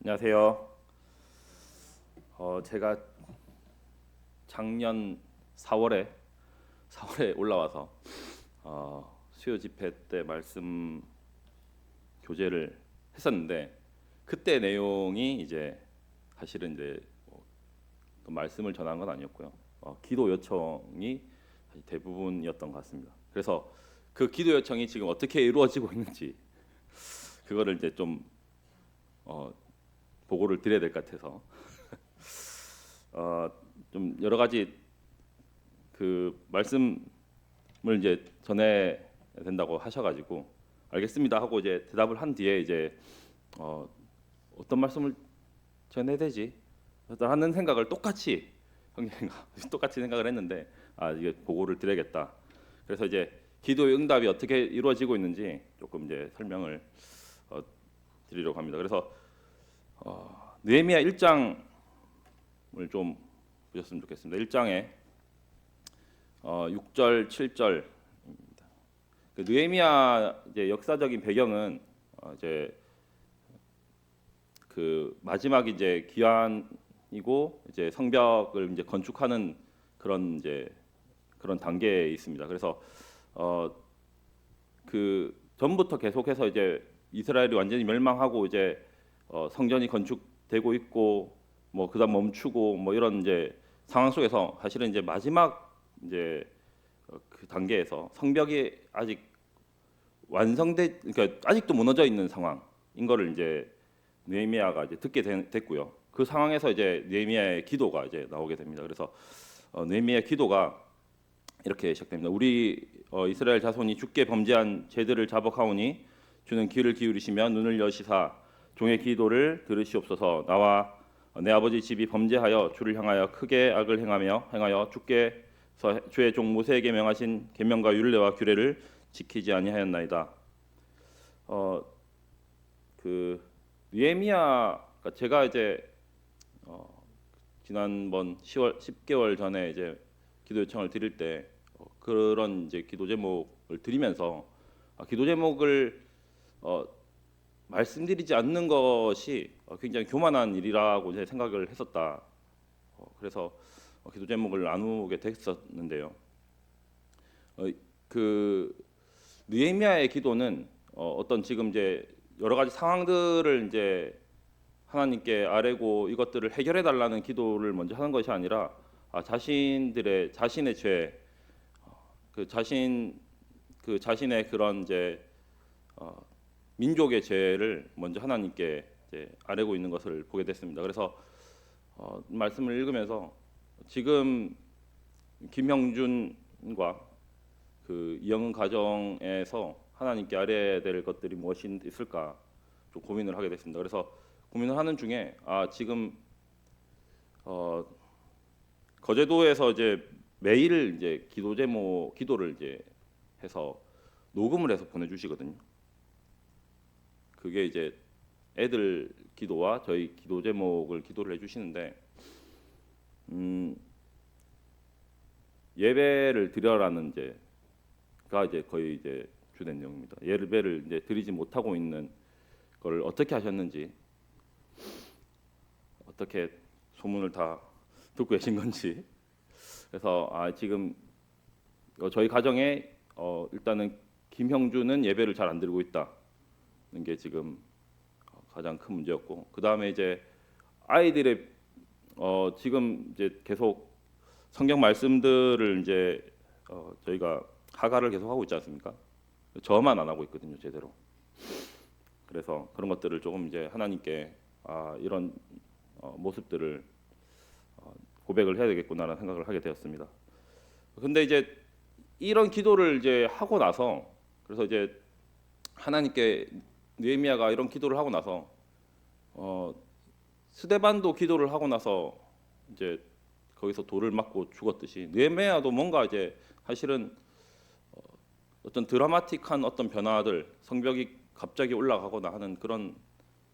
안녕하세요. 제가 작년 4월에 올라와서 수요 집회 때 말씀 교제를 했었는데 그때 내용이 이제 사실은 이제 그 말씀을 전한 건 아니었고요. 기도 요청이 대부분이었던 것 같습니다. 그래서 그 기도 요청이 지금 어떻게 이루어지고 있는지 그거를 이제 좀 보고를 드려야 될 것 같아서 좀 여러 가지 그 말씀을 이제 전해야 된다고 하셔가지고 알겠습니다 하고 이제 대답을 한 뒤에 이제 어떤 말씀을 전해야 되지 하는 생각을 똑같이 형님과 똑같이 생각을 했는데 이게 보고를 드려야겠다. 그래서 이제 기도의 응답이 어떻게 이루어지고 있는지 조금 이제 설명을 드리려고 합니다. 그래서 느헤미야 1장을 좀 보셨으면 좋겠습니다. 1장에 6절, 7절입니다. 그 느헤미야 이제 역사적인 배경은 이제 그 마지막 이제 기한이고 이제 성벽을 이제 건축하는 그런 이제 그런 단계에 있습니다. 그래서 그 전부터 계속해서 이제 이스라엘이 완전히 멸망하고 이제 성전이 건축되고 있고 뭐 그다음 멈추고 뭐 이런 이제 상황 속에서 사실은 이제 마지막 이제 그 단계에서 성벽이 아직 그러니까 아직도 무너져 있는 상황인 거를 이제 느헤미야가 이제 듣게 됐고요. 그 상황에서 이제 느헤미야의 기도가 이제 나오게 됩니다. 그래서 느헤미야의 기도가 이렇게 시작됩니다. 우리 이스라엘 자손이 주께 범죄한 죄들을 자복하오니 주는 귀를 기울이시며 눈을 여시사 종의 기도를 들으시옵소서. 나와 내 아버지 집이 범죄하여 주를 향하여 크게 악을 행하여 주께서 주의 종 모세에게 명하신 계명과 율례와 규례를 지키지 아니하였나이다. 그 느헤미야가 제가 이제 지난번 10개월 전에 이제 기도 요청을 드릴 때 그런 이제 기도 제목을 드리면서 기도 제목을 말씀드리지 않는 것이 굉장히 교만한 일이라고 이제 생각을 했었다. 그래서 기도 제목을 나누게 됐었는데요. 그 느헤미야의 기도는 어떤 지금 이제 여러 가지 상황들을 이제 하나님께 아뢰고 이것들을 해결해 달라는 기도를 먼저 하는 것이 아니라 자신의 죄, 그 자신의 그런 이제 민족의 죄를 먼저 하나님께 이제 아뢰고 있는 것을 보게 됐습니다. 그래서 말씀을 읽으면서 지금 김형준과 그 이영은 가정에서 하나님께 아뢰야 될 것들이 무엇이 있을까 좀 고민을 하게 됐습니다. 그래서 고민을 하는 중에 지금 거제도에서 이제 매일 이제 기도를 이제 해서 녹음을 해서 보내주시거든요. 그게 이제 애들 기도와 저희 기도 제목을 기도를 해주시는데 예배를 드려라는 이제가 이제 거의 이제 주된 내용입니다. 예배를 이제 드리지 못하고 있는 걸 어떻게 하셨는지, 어떻게 소문을 다 듣고 계신 건지. 그래서 지금 저희 가정에 일단은 김형주는 예배를 잘 안 드리고 있다는 게 지금 가장 큰 문제였고, 그 다음에 이제 아이들의 지금 이제 계속 성경 말씀들을 이제 저희가 하가를 계속 하고 있지 않습니까? 저만 안 하고 있거든요, 제대로. 그래서 그런 것들을 조금 이제 하나님께 이런 모습들을 고백을 해야 되겠구나라는 생각을 하게 되었습니다. 근데 이제 이런 기도를 이제 하고 나서 그래서 이제 하나님께 느헤미야가 이런 기도를 하고 나서 스데반도 기도를 하고 나서 이제 거기서 돌을 맞고 죽었듯이 느헤미야도 뭔가 이제 사실은 어떤 드라마틱한 어떤 변화들 성벽이 갑자기 올라가거나 하는 그런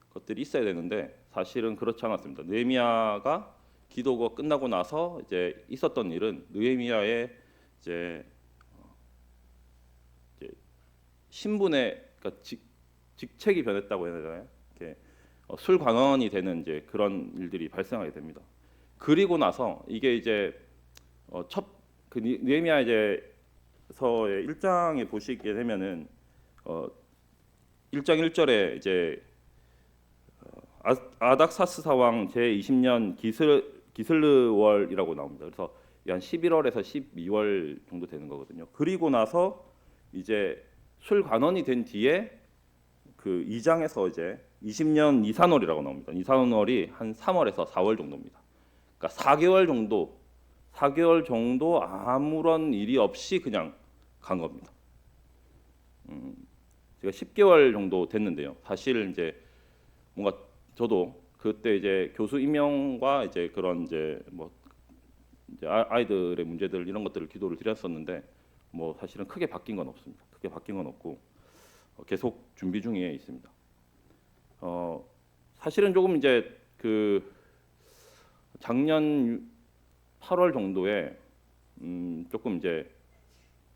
것들이 있어야 되는데 사실은 그렇지 않았습니다. 느헤미야가 기도가 끝나고 나서 이제 있었던 일은 느헤미야의 이제 신분의 그러니까 직책이 변했다고 해야 되나요? 이렇게 술관원이 되는 이제 그런 일들이 발생하게 됩니다. 그리고 나서 이게 이제 첫그 느헤미야 이제서의 1장에 보시게 되면은 1장 1절에 이제 아닥사스다 왕 제20년 기슬르월이라고 나옵니다. 그래서 한 11월에서 12월 정도 되는 거거든요. 그리고 나서 이제 술관원이 된 뒤에 그 2장에서 이제 20년 니산월이라고 나옵니다. 니산월이 한 3월에서 4월 정도입니다. 그러니까 4개월 정도 아무런 일이 없이 그냥 간 겁니다. 제가 10개월 정도 됐는데요. 사실 이제 뭔가 저도 그때 이제 교수 임명과 이제 그런 이제 뭐 이제 아이들의 문제들 이런 것들을 기도를 드렸었는데 뭐 사실은 크게 바뀐 건 없습니다. 크게 바뀐 건 없고 계속 준비 중에 있습니다. 사실은 조금 이제 그 작년 8월 정도에 조금 이제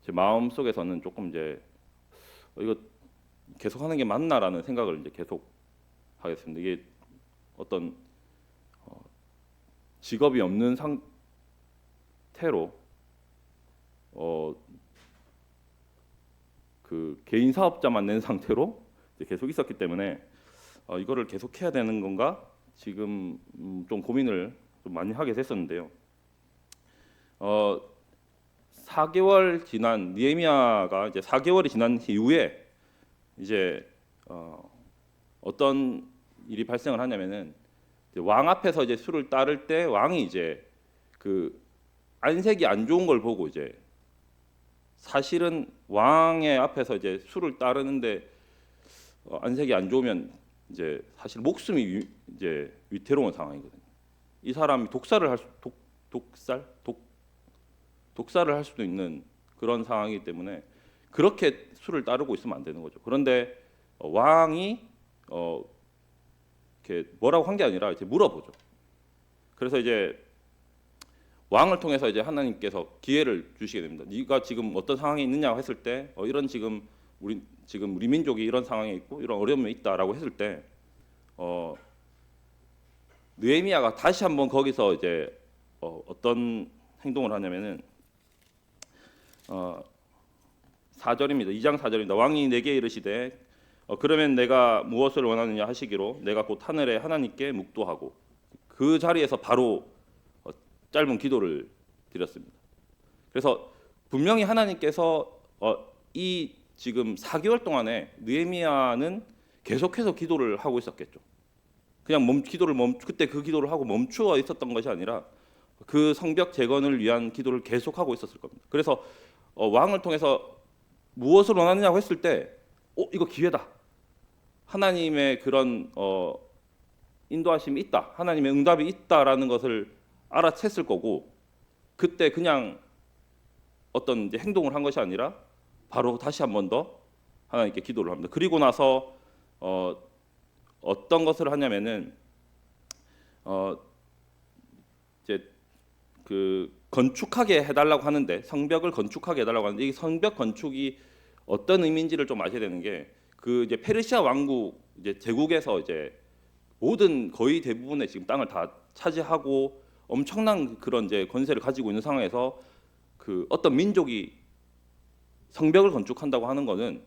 제 마음 속에서는 조금 이제 이거 계속 하는 게 맞나라는 생각을 이제 계속 하겠습니다. 이게 어떤 직업이 없는 상태로 그 개인 사업자만 낸 상태로 이제 계속 있었기 때문에 이거를 계속 해야 되는 건가 지금 좀 고민을 좀 많이 하게 됐었는데요. 4개월 지난 느헤미야가 이제 4개월이 지난 이후에 이제 어떤 일이 발생을 하냐면은 이제 왕 앞에서 이제 술을 따를 때 왕이 이제 그 안색이 안 좋은 걸 보고 이제 사실은 왕의 앞에서 이제 술을 따르는데 안색이 안 좋으면 이제 사실 목숨이 이제 위태로운 상황이거든요. 이 사람이 독살을 할 수도 있는 그런 상황이기 때문에 그렇게 술을 따르고 있으면 안 되는 거죠. 그런데 왕이 이렇게 뭐라고 한 게 아니라 이제 물어보죠. 그래서 이제 왕을 통해서 이제 하나님께서 기회를 주시게 됩니다. 네가 지금 어떤 상황에 있느냐고 했을 때 이런 지금 우리 민족이 이런 상황에 있고 이런 어려움에 있다라고 했을 때 느헤미야가 다시 한번 거기서 이제 어떤 행동을 하냐면은 4절입니다. 2장 4절입니다. 왕이 내게 이르시되 그러면 내가 무엇을 원하느냐 하시기로 내가 곧 하늘의 하나님께 묵도하고 그 자리에서 바로 짧은 기도를 드렸습니다. 그래서 분명히 하나님께서 이 지금 4개월 동안에 느헤미야는 계속해서 기도를 하고 있었겠죠. 그냥 그때 그 기도를 하고 멈추어 있었던 것이 아니라 그 성벽 재건을 위한 기도를 계속하고 있었을 겁니다. 그래서 왕을 통해서 무엇을 원하느냐고 했을 때 이거 기회다. 하나님의 그런 인도하심이 있다. 하나님의 응답이 있다라는 것을 알아챘을 거고 그때 그냥 어떤 이제 행동을 한 것이 아니라 바로 다시 한 번 더 하나님께 기도를 합니다. 그리고 나서 어떤 것을 하냐면은 이제 그 건축하게 해달라고 하는데 성벽을 건축하게 해달라고 하는데 이 성벽 건축이 어떤 의미인지를 좀 아셔야 되는 게 그 이제 페르시아 왕국 이제 제국에서 이제 모든 거의 대부분의 지금 땅을 다 차지하고 엄청난 그런 이제 권세를 가지고 있는 상황에서 그 어떤 민족이 성벽을 건축한다고 하는 것은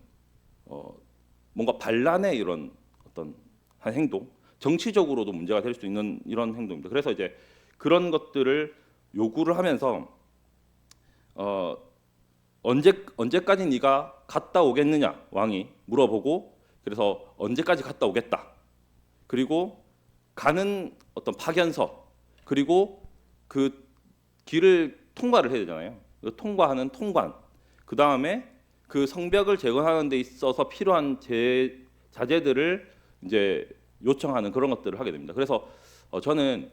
뭔가 반란의 이런 어떤 한 행동, 정치적으로도 문제가 될 수 있는 이런 행동입니다. 그래서 이제 그런 것들을 요구를 하면서 언제까지 네가 갔다 오겠느냐 왕이 물어보고 그래서 언제까지 갔다 오겠다. 그리고 가는 어떤 파견서 그리고 그 길을 통과를 해야 되잖아요. 통과하는 통관. 그 다음에 그 성벽을 재건하는 데 있어서 필요한 자재들을 이제 요청하는 그런 것들을 하게 됩니다. 그래서 저는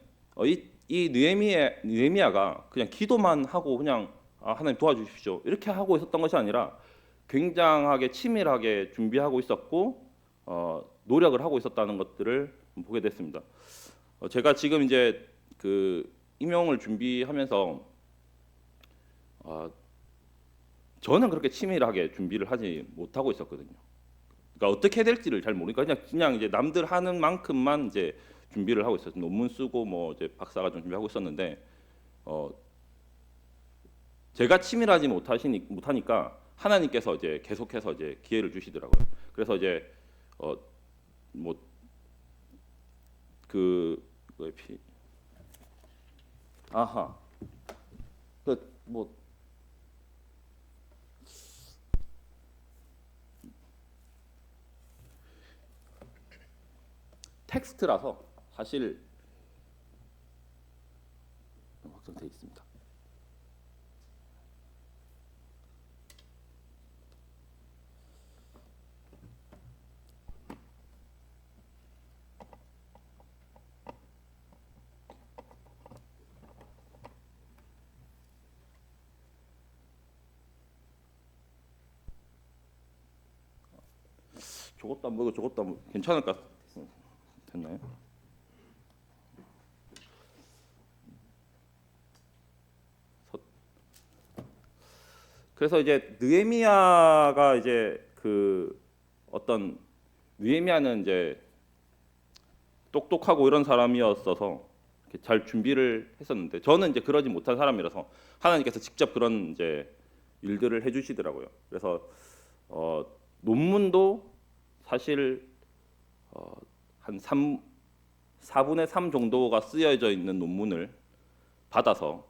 이 느헤미야가 그냥 기도만 하고 그냥 하나님 도와주십시오 이렇게 하고 있었던 것이 아니라 굉장하게 치밀하게 준비하고 있었고 노력을 하고 있었다는 것들을 보게 됐습니다. 제가 지금 이제 그 임용을 준비하면서 저는 그렇게 치밀하게 준비를 하지 못하고 있었거든요. 그러니까 어떻게 될지를 잘 모르니까 그냥 이제 남들 하는 만큼만 이제 준비를 하고 있었어요. 논문 쓰고 뭐 이제 박사과정 준비하고 있었는데 제가 치밀하지 못하니까 하나님께서 이제 계속해서 이제 기회를 주시더라고요. 그래서 이제 뭐그 아하 그뭐 텍스트라서 사실 확정돼 있습니다. 저것도 안 보고 저것도 안 보고 괜찮을까? 됐나요? 그래서 이제 느헤미야가 이제 그 어떤 느헤미야는 이제 똑똑하고 이런 사람이었어서 이렇게 잘 준비를 했었는데 저는 이제 그러지 못한 사람이라서 하나님께서 직접 그런 이제 일들을 해주시더라고요. 그래서 논문도 사실 한 4분의 3 정도가 쓰여져 있는 논문을 받아서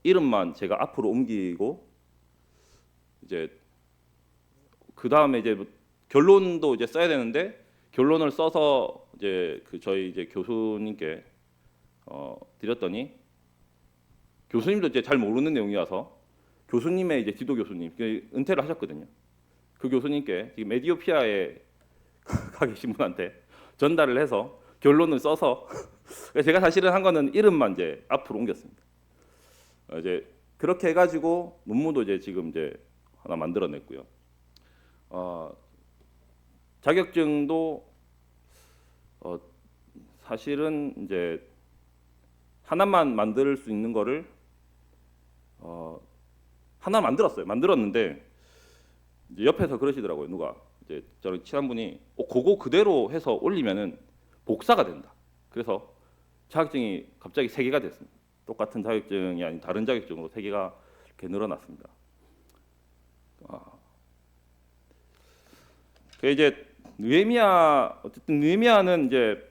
이름만 제가 앞으로 옮기고 이제 그 다음에 이제 결론도 이제 써야 되는데 결론을 써서 이제 그 저희 이제 교수님께 드렸더니 교수님도 이제 잘 모르는 내용이어서 교수님의 이제 지도 교수님 은퇴를 하셨거든요. 그 교수님께 지금 에티오피아에 가 계신 분한테 전달을 해서 결론을 써서 제가 사실은 한 거는 이름만 이제 앞으로 옮겼습니다. 이제 그렇게 해가지고 논문도 이제 지금 이제 하나 만들어냈고요. 자격증도 사실은 이제 하나만 만들 수 있는 거를 하나 만들었어요. 만들었는데 이제 옆에서 그러시더라고요. 누가 이제 저랑 친한 분이 그거 그대로 해서 올리면은 복사가 된다. 그래서 자격증이 갑자기 3개가 됐습니다. 똑같은 자격증이 아닌 다른 자격증으로 3개가 이렇게 늘어났습니다. 그 이제 느헤미야 어쨌든 느헤미야는 이제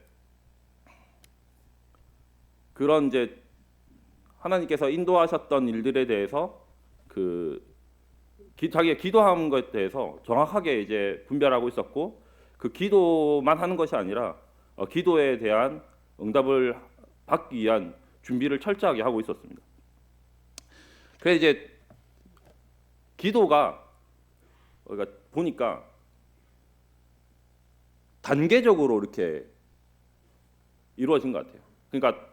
그런 이제 하나님께서 인도하셨던 일들에 대해서 자기가 기도한 것에 대해서 정확하게 이제 분별하고 있었고 그 기도만 하는 것이 아니라 기도에 대한 응답을 받기 위한 준비를 철저하게 하고 있었습니다. 그래서 이제 기도가 그러니까 보니까 단계적으로 이렇게 이루어진 것 같아요. 그러니까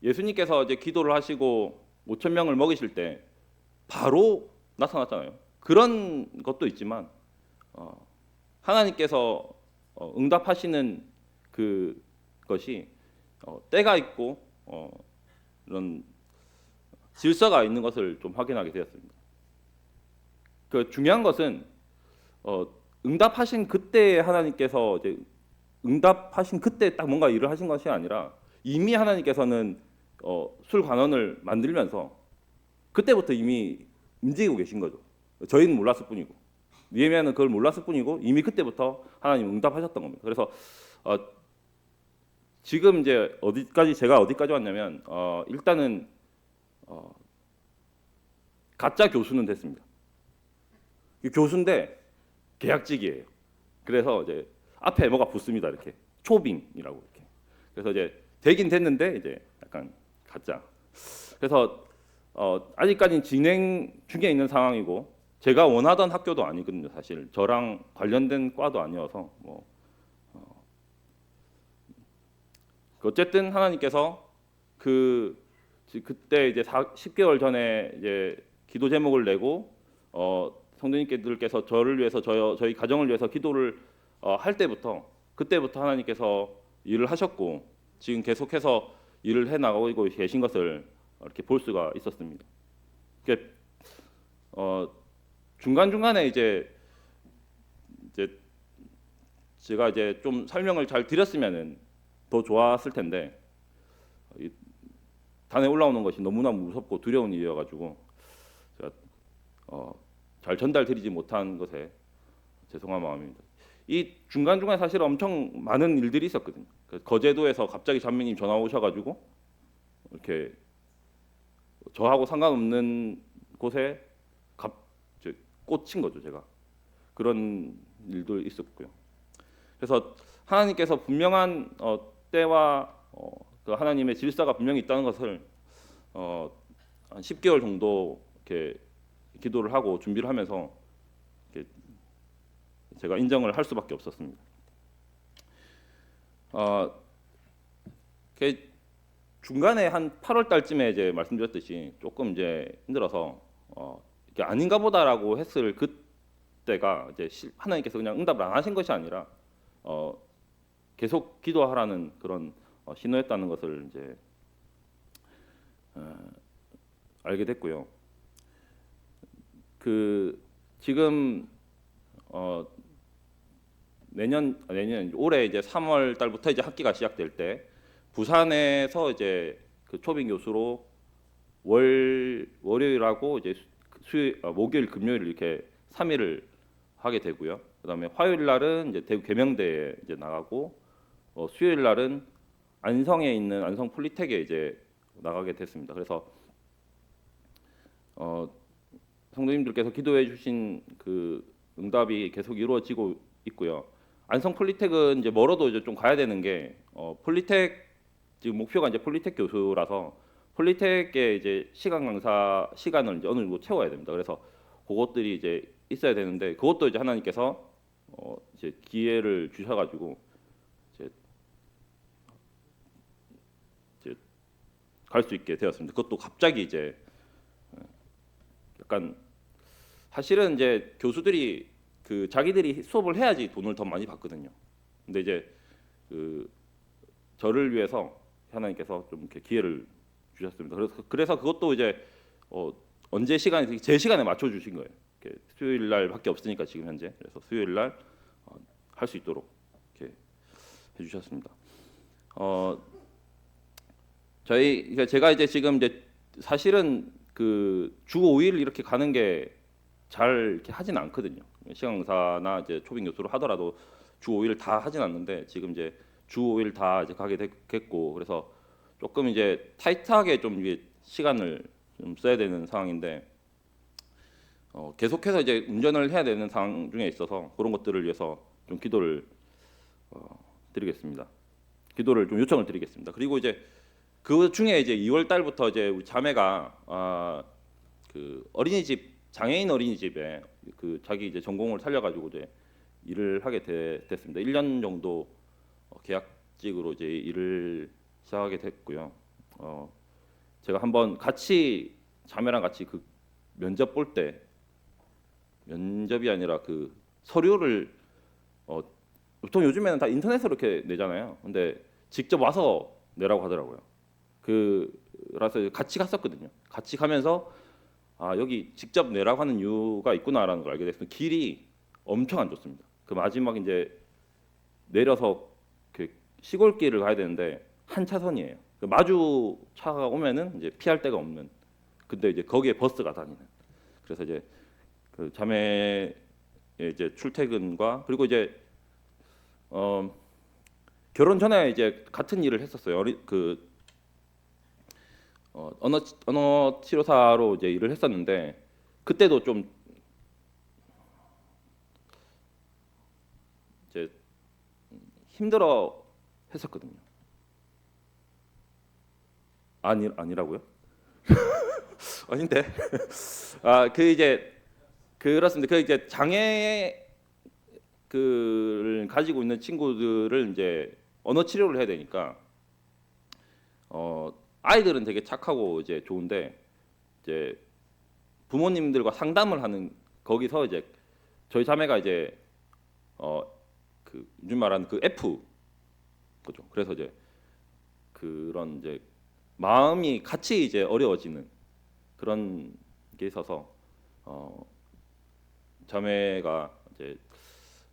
예수님께서 이제 기도를 하시고 5천 명을 먹이실 때 바로 나타났잖아요. 그런 것도 있지만 하나님께서 응답하시는 그 것이 때가 있고 이런 질서가 있는 것을 좀 확인하게 되었습니다. 그 중요한 것은 응답하신 그때 하나님께서 이제 응답하신 그때 딱 뭔가 일을 하신 것이 아니라 이미 하나님께서는 술관원을 만들면서 그때부터 이미 움직이고 계신 거죠. 저희는 몰랐을 뿐이고 느헤미야는 그걸 몰랐을 뿐이고 이미 그때부터 하나님 응답하셨던 겁니다. 그래서 지금 이제 제가 어디까지 왔냐면 일단은 가짜 교수는 됐습니다. 교수인데 계약직이에요. 그래서 이제 앞에 뭐가 붙습니다. 이렇게 초빙이라고 이렇게. 그래서 이제 되긴 됐는데 이제 약간 가짜. 그래서 아직까지는 진행 중에 있는 상황이고 제가 원하던 학교도 아니거든요. 사실 저랑 관련된 과도 아니어서 어쨌든 하나님께서 그때 이제 10개월 전에 이제 기도 제목을 내고 성도님께서 저를 위해서 저희 가정을 위해서 기도를 할 때부터 그때부터 하나님께서 일을 하셨고 지금 계속해서 일을 해 나가고 계신 것을 이렇게 볼 수가 있었습니다. 중간 중간에 이제 이제 제가 이제 좀 설명을 잘 드렸으면은 더 좋았을 텐데 이 단에 올라오는 것이 너무나 무섭고 두려운 일이어가지고 제가 잘 전달드리지 못한 것에 죄송한 마음입니다. 이 중간중간 사실 엄청 많은 일들이 있었거든요. 거제도에서 갑자기 장로님 전화 오셔가지고 이렇게 저하고 상관없는 곳에 꽂힌 거죠, 제가. 그런 일도 있었고요. 그래서 하나님께서 분명한 때와 그 하나님의 질서가 분명히 있다는 것을 한 10개월 정도 이렇게 기도를 하고 준비를 하면서 이렇게 제가 인정을 할 수밖에 없었습니다. 중간에 한 8월 달쯤에 이제 말씀드렸듯이 조금 이제 힘들어서 이게 아닌가 보다라고 했을 그때가 이제 하나님께서 그냥 응답을 안 하신 것이 아니라 계속 기도하라는 그런 신호였다는 것을 이제 알게 됐고요. 그 지금 내년 올해 이제 3월 달부터 이제 학기가 시작될 때 부산에서 이제 그 초빙 교수로 월요일하고 이제 목요일 금요일 이렇게 3일을 하게 되고요. 그다음에 화요일 날은 이제 대구 계명대에 이제 나가고 수요일 날은 안성에 있는 안성 폴리텍에 이제 나가게 됐습니다. 그래서 성도님들께서 기도해 주신 그 응답이 계속 이루어지고 있고요. 안성 폴리텍은 이제 멀어도 이제 좀 가야 되는 게 폴리텍 지금 목표가 이제 폴리텍 교수라서 폴리텍의 이제 시간 강사 시간을 이제 어느 정도 채워야 됩니다. 그래서 그것들이 이제 있어야 되는데 그것도 이제 하나님께서 이제 기회를 주셔가지고 이제 갈 수 있게 되었습니다. 그것도 갑자기 이제 약간 사실은 이제 교수들이 그 자기들이 수업을 해야지 돈을 더 많이 받거든요. 근데 이제 그 저를 위해서 하나님께서 좀 이렇게 기회를 주셨습니다. 그래서 그것도 이제 언제 시간이 제 시간에 맞춰 주신 거예요. 수요일 날밖에 없으니까 지금 현재 그래서 수요일 날 할 수 있도록 이렇게 해주셨습니다. 그러니까 제가 이제 지금 이제 사실은 그 주 5일 이렇게 가는 게 잘 이렇게 하진 않거든요. 시간 강사나 이제 초빙 교수로 하더라도 주 5일 다 하진 않는데 지금 이제 주 5일 다 이제 가게 됐고 그래서 조금 이제 타이트하게 좀 이게 시간을 좀 써야 되는 상황인데 계속해서 이제 운전을 해야 되는 상황 중에 있어서 그런 것들을 위해서 좀 기도를 드리겠습니다. 기도를 좀 요청을 드리겠습니다. 그리고 이제 그 중에 이제 2월 달부터 이제 우리 자매가 그 어린이집 장애인 어린이집에 그 자기 이제 전공을 살려가지고 이제 일을 하게 됐습니다. 1년 정도 계약직으로 이제 일을 시작하게 됐고요. 제가 한번 같이 자매랑 같이 그 면접 볼 때 면접이 아니라 그 서류를 보통 요즘에는 다 인터넷으로 이렇게 내잖아요. 근데 직접 와서 내라고 하더라고요. 그래서 같이 갔었거든요. 같이 가면서 여기 직접 내라고 하는 이유가 있구나라는 걸 알게 됐어요. 길이 엄청 안 좋습니다. 그 마지막 이제 내려서 그 시골길을 가야 되는데 한 차선이에요. 그 마주 차가 오면은 이제 피할 데가 없는. 근데 이제 거기에 버스가 다니는. 그래서 이제 그 자매의 이제 출퇴근과 그리고 이제 결혼 전에 이제 같은 일을 했었어요. 언어 치료사로 이제 일을 했었는데 그때도 좀 이제 힘들어 했었거든요. 아니라고요? 아닌데. 그 이제 그렇습니다. 그 이제 장애 를 가지고 있는 친구들을 이제 언어 치료를 해야 되니까 아이들은 되게 착하고 이제 좋은데 이제 부모님들과 상담을 하는 거기서 이제 저희 자매가 이제 그 요즘 말하는 그 F 그죠. 그래서 이제 그런 이제 마음이 같이 이제 어려워지는 그런 게 있어서 자매가 이제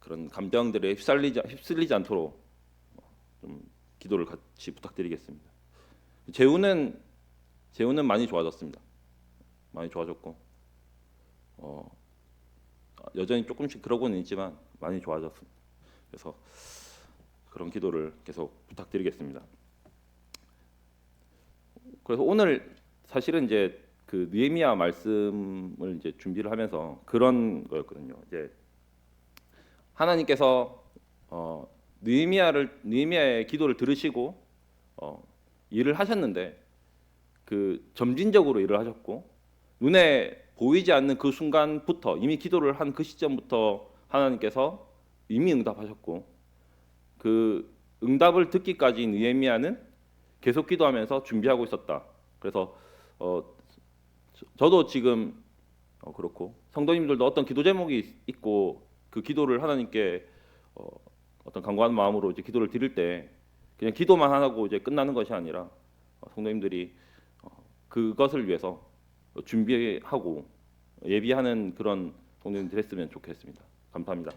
그런 감정들에 휩쓸리지 않도록 좀 기도를 같이 부탁드리겠습니다. 재우는 많이 좋아졌습니다. 많이 좋아졌고 여전히 조금씩 그러고는 있지만 많이 좋아졌습니다. 그래서 그런 기도를 계속 부탁드리겠습니다. 그래서 오늘 사실은 이제 그 느헤미야 말씀을 이제 준비를 하면서 그런 거였거든요. 이제 하나님께서 느헤미야의 기도를 들으시고 일을 하셨는데 그 점진적으로 일을 하셨고 눈에 보이지 않는 그 순간부터 이미 기도를 한 그 시점부터 하나님께서 이미 응답하셨고 그 응답을 듣기까지 느헤미야는 계속 기도하면서 준비하고 있었다. 그래서 저도 지금 그렇고 성도님들도 어떤 기도 제목이 있고 그 기도를 하나님께 어떤 간구하는 마음으로 이제 기도를 드릴 때 그냥 기도만 하고 이제 끝나는 것이 아니라 성도님들이 그것을 위해서 준비하고 예비하는 그런 성도님들 했으면 좋겠습니다. 감사합니다.